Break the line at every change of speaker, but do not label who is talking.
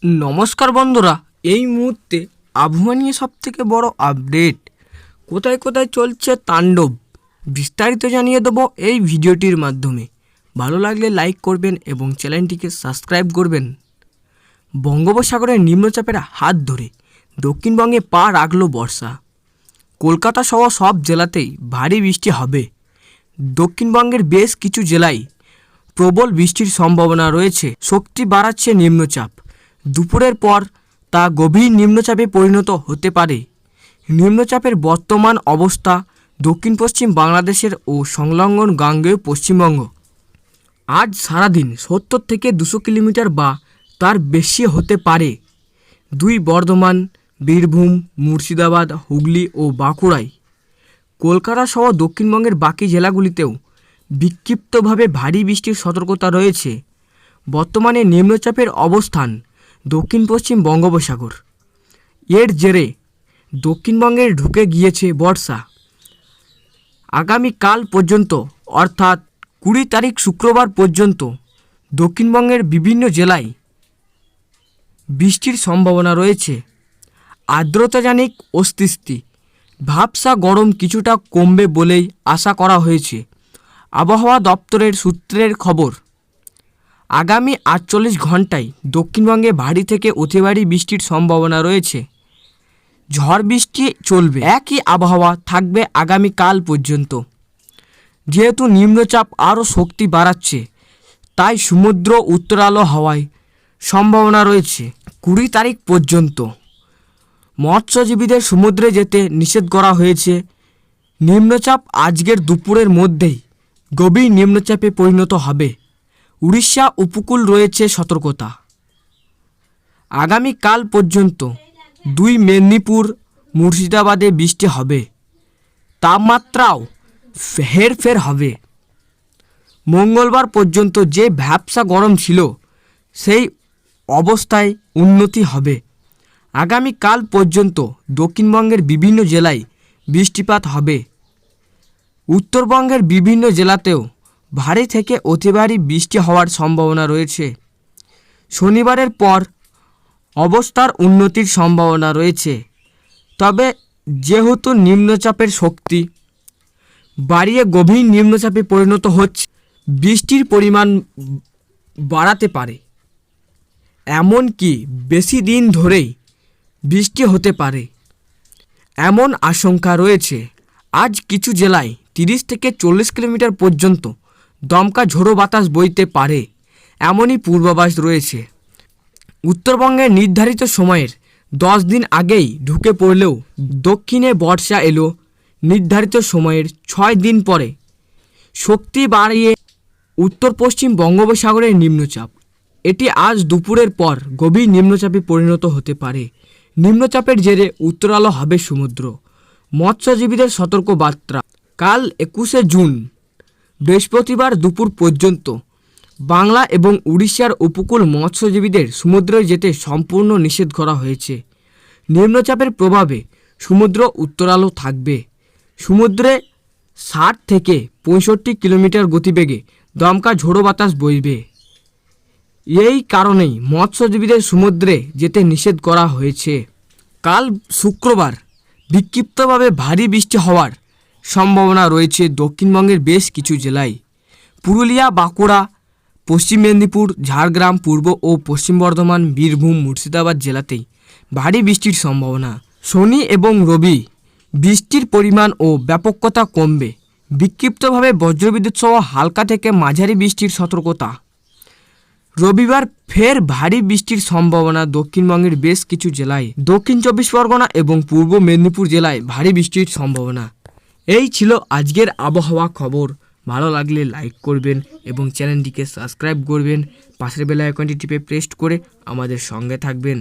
নমস্কার বন্ধুরা, এই মুহূর্তে আবহাওয়া নিয়ে সবথেকে বড় আপডেট, কোথায় কোথায় চলছে তাণ্ডব, বিস্তারিত জানিয়ে দেবো এই ভিডিওটির মাধ্যমে। ভালো লাগলে লাইক করবেন এবং চ্যানেলটিকে সাবস্ক্রাইব করবেন। বঙ্গোপসাগরের নিম্নচাপের হাত ধরে দক্ষিণবঙ্গে পা রাখল বর্ষা। কলকাতা সহ সব জেলাতেই ভারী বৃষ্টি হবে। দক্ষিণবঙ্গের বেশ কিছু জেলায় প্রবল বৃষ্টির সম্ভাবনা রয়েছে। শক্তি বাড়াচ্ছে নিম্নচাপ। দুপুরের পর তা গভীর নিম্নচাপে পরিণত হতে পারে। নিম্নচাপের বর্তমান অবস্থা দক্ষিণ পশ্চিম বাংলাদেশের ও সংলগ্ন গাঙ্গেয় পশ্চিমবঙ্গ। আজ সারাদিন 70 থেকে 200 কিলোমিটার বা তার বেশি হতে পারে। বর্ধমান, বীরভূম, মুর্শিদাবাদ, হুগলি ও বাঁকুড়ায়। কলকাতা সহ দক্ষিণবঙ্গের বাকি জেলাগুলিতেও বিক্ষিপ্তভাবে ভারী বৃষ্টির সতর্কতা রয়েছে। বর্তমানে নিম্নচাপের অবস্থান দক্ষিণ পশ্চিম বঙ্গোপসাগর। এর জেরে দক্ষিণবঙ্গে ঢুকে গিয়েছে বর্ষা। আগামীকাল পর্যন্ত অর্থাৎ 20 তারিখ শুক্রবার পর্যন্ত দক্ষিণবঙ্গের বিভিন্ন জেলায় বৃষ্টির সম্ভাবনা রয়েছে। আর্দ্রতাজনিত অস্বস্তি, ভাবসা গরম কিছুটা কমবে বলেই আশা করা হয়েছে। আবহাওয়া দপ্তরের সূত্রের খবর, আগামী 48 ঘন্টায় দক্ষিণবঙ্গে ভারী থেকে অতি ভারী বৃষ্টির সম্ভাবনা রয়েছে। ঝড় বৃষ্টি চলবে। একই আবহাওয়া থাকবে আগামীকাল পর্যন্ত। যেহেতু নিম্নচাপ আরও শক্তি বাড়াচ্ছে, তাই সমুদ্র উত্তরালো হওয়ার সম্ভাবনা রয়েছে। 20 তারিখ পর্যন্ত মৎস্যজীবীদের সমুদ্রে যেতে নিষেধ করা হয়েছে। নিম্নচাপ আজকের দুপুরের মধ্যেই গভীর নিম্নচাপে পরিণত হবে। উড়িষ্যা উপকূল রয়েছে সতর্কতা। আগামীকাল পর্যন্ত মেদিনীপুর, মুর্শিদাবাদে বৃষ্টি হবে। তাপমাত্রাও হেরফের হবে। মঙ্গলবার পর্যন্ত যে ভ্যাপসা গরম ছিল সেই অবস্থায় উন্নতি হবে। আগামীকাল পর্যন্ত দক্ষিণবঙ্গের বিভিন্ন জেলায় বৃষ্টিপাত হবে। উত্তরবঙ্গের বিভিন্ন জেলাতেও ভারী থেকে অতি ভারী বৃষ্টি হওয়ার সম্ভাবনা রয়েছে। শনিবারের পর অবস্থার উন্নতির সম্ভাবনা রয়েছে। তবে যেহেতু নিম্নচাপের শক্তি বাড়িয়ে গভীর নিম্নচাপে পরিণত হচ্ছে, বৃষ্টির পরিমাণ বাড়াতে পারে। এমনকি বেশি দিন ধরেই বৃষ্টি হতে পারে এমন আশঙ্কা রয়েছে। আজ কিছু জেলায় 30 থেকে 40 কিলোমিটার পর্যন্ত দমকা ঝোড়ো বাতাস বইতে পারে, এমনই পূর্বাভাস রয়েছে। উত্তরবঙ্গের নির্ধারিত সময়ের 10 দিন আগেই ঢুকে পড়লেও দক্ষিণে বর্ষা এলো নির্ধারিত সময়ের 6 দিন পরে। শক্তি বাড়িয়ে উত্তর পশ্চিম বঙ্গোপসাগরের নিম্নচাপ, এটি আজ দুপুরের পর গভীর নিম্নচাপে পরিণত হতে পারে। নিম্নচাপের জেরে উত্তরালো হবে সমুদ্র। মৎস্যজীবীদের সতর্ক বার্তা। কাল 21শে জুন বৃহস্পতিবার দুপুর পর্যন্ত বাংলা এবং উড়িষ্যার উপকূল মৎস্যজীবীদের সমুদ্রে যেতে সম্পূর্ণ নিষেধ করা হয়েছে। নিম্নচাপের প্রভাবে সমুদ্র উত্তরালো থাকবে। সমুদ্রে 60 থেকে 65 কিলোমিটার গতিবেগে দমকা ঝোড়ো বাতাস বইবে। এই কারণেই মৎস্যজীবীদের সমুদ্রে যেতে নিষেধ করা হয়েছে। কাল শুক্রবার বিক্ষিপ্তভাবে ভারী বৃষ্টি হওয়ার সম্ভাবনা রয়েছে দক্ষিণবঙ্গের বেশ কিছু জেলায়। পুরুলিয়া, বাঁকুড়া, পশ্চিম মেদিনীপুর, ঝাড়গ্রাম, পূর্ব ও পশ্চিম বর্ধমান, বীরভূম, মুর্শিদাবাদ জেলাতেই ভারী বৃষ্টির সম্ভাবনা। শনি এবং রবি বৃষ্টির পরিমাণ ও ব্যাপকতা কমবে। বিক্ষিপ্তভাবে বজ্রবিদ্যুৎ সহ হালকা থেকে মাঝারি বৃষ্টির সতর্কতা। রবিবার ফের ভারী বৃষ্টির সম্ভাবনা দক্ষিণবঙ্গের বেশ কিছু জেলায়। দক্ষিণ 24 পরগনা এবং পূর্ব মেদিনীপুর জেলায় ভারী বৃষ্টির সম্ভাবনা। এই ছিল আজকের আবহাওয়া খবর। ভালো লাগলে লাইক করবেন এবং চ্যানেলটিকে সাবস্ক্রাইব করবেন। পাশের বেল আইকনটি টিপে প্রেস করে আমাদের সঙ্গে থাকবেন।